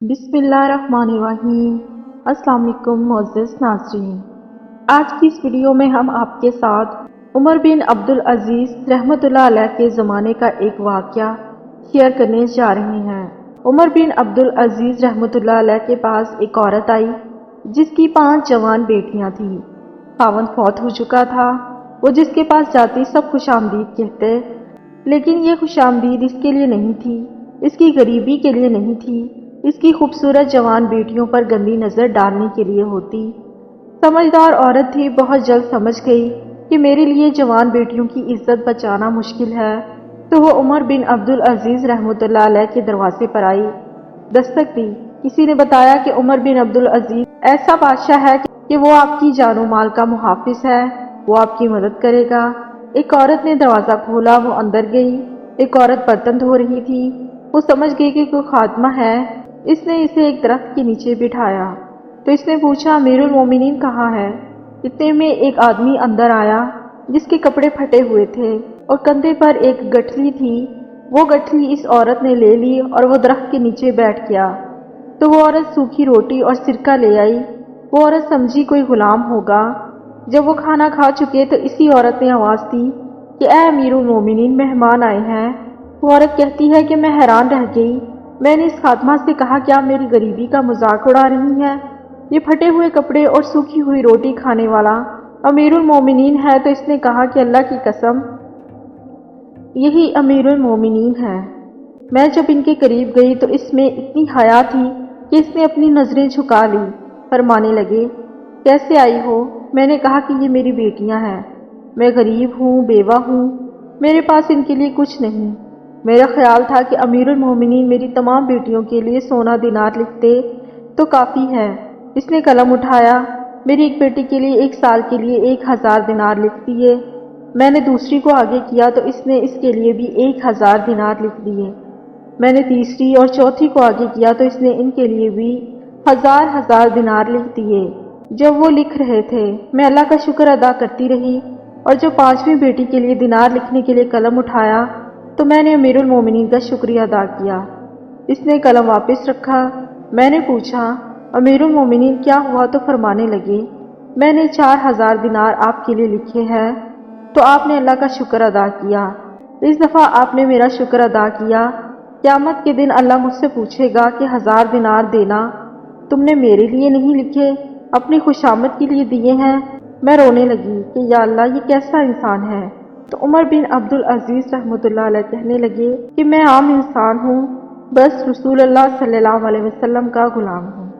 بسم اللہ الرحمن الرحیم۔ السلام علیکم معزز ناظرین، آج کی اس ویڈیو میں ہم آپ کے ساتھ عمر بن عبدالعزیز رحمۃ اللہ علیہ کے زمانے کا ایک واقعہ شیئر کرنے جا رہے ہیں۔ عمر بن عبدالعزیز رحمۃ اللہ علیہ کے پاس ایک عورت آئی جس کی 5 جوان بیٹیاں تھیں۔ خاوند فوت ہو چکا تھا۔ وہ جس کے پاس جاتی سب خوش آمدید کہتے، لیکن یہ خوش آمدید اس کے لیے نہیں تھی، اس کی غریبی کے لیے نہیں تھی، اس کی خوبصورت جوان بیٹیوں پر گندی نظر ڈالنے کے لیے ہوتی۔ سمجھدار عورت تھی، بہت جلد سمجھ گئی کہ میرے لیے جوان بیٹیوں کی عزت بچانا مشکل ہے، تو وہ عمر بن عبدالعزیز رحمۃ اللہ علیہ کے دروازے پر آئی، دستک دی۔ کسی نے بتایا کہ عمر بن عبدالعزیز ایسا بادشاہ ہے کہ وہ آپ کی جان و مال کا محافظ ہے، وہ آپ کی مدد کرے گا۔ ایک عورت نے دروازہ کھولا، وہ اندر گئی۔ ایک عورت برتن دھو رہی تھی، وہ سمجھ گئی کہ کوئی خادمہ ہے۔ اس نے اسے ایک درخت کے نیچے بٹھایا تو اس نے پوچھا، امیر المومنین کہاں ہے؟ اتنے میں ایک آدمی اندر آیا جس کے کپڑے پھٹے ہوئے تھے اور کندھے پر ایک گٹھلی تھی۔ وہ گٹھلی اس عورت نے لے لی اور وہ درخت کے نیچے بیٹھ گیا تو وہ عورت سوکھی روٹی اور سرکہ لے آئی۔ وہ عورت سمجھی کوئی غلام ہوگا۔ جب وہ کھانا کھا چکے تو اسی عورت نے آواز دی کہ اے امیر المومنین، مہمان آئے ہیں۔ وہ عورت کہتی ہے کہ میں حیران رہ گئی، میں نے اس خادمہ سے کہا کیا میری غریبی کا مذاق اڑا رہی ہے؟ یہ پھٹے ہوئے کپڑے اور سوکھی ہوئی روٹی کھانے والا امیر المومنین ہے؟ تو اس نے کہا کہ اللہ کی قسم یہی امیر المومنین ہے۔ میں جب ان کے قریب گئی تو اس میں اتنی حیا تھی کہ اس نے اپنی نظریں جھکا لی۔ فرمانے لگے، کیسے آئی ہو؟ میں نے کہا کہ یہ میری بیٹیاں ہیں، میں غریب ہوں، بیوہ ہوں، میرے پاس ان کے لیے کچھ نہیں۔ میرا خیال تھا کہ امیر المومنین میری تمام بیٹیوں کے لیے سونا دینار لکھتے تو کافی ہے۔ اس نے قلم اٹھایا، میری ایک بیٹی کے لیے 1 سال کے لیے 1000 دینار لکھ دیے۔ میں نے دوسری کو آگے کیا تو اس نے اس کے لیے بھی 1000 دینار لکھ دیے۔ میں نے تیسری اور چوتھی کو آگے کیا تو اس نے ان کے لیے بھی 1000 دینار لکھ دیے۔ جب وہ لکھ رہے تھے میں اللہ کا شکر ادا کرتی رہی، اور جب 5ویں بیٹی کے لیے دینار لکھنے کے لیے قلم اٹھایا تو میں نے امیر المومنین کا شکریہ ادا کیا۔ اس نے قلم واپس رکھا۔ میں نے پوچھا، امیر المومنین کیا ہوا؟ تو فرمانے لگے، میں نے 4000 دینار آپ کے لیے لکھے ہیں تو آپ نے اللہ کا شکر ادا کیا۔ اس دفعہ آپ نے میرا شکر ادا کیا، قیامت کے دن اللہ مجھ سے پوچھے گا کہ 1000 دینار دینا تم نے میرے لیے نہیں لکھے، اپنی خوشامد کے لیے دیے ہیں۔ میں رونے لگی کہ یا اللہ، یہ کیسا انسان ہے؟ تو عمر بن عبدالعزیز رحمۃ اللہ علیہ کہنے لگے کہ میں عام انسان ہوں، بس رسول اللہ صلی اللہ علیہ وسلم کا غلام ہوں۔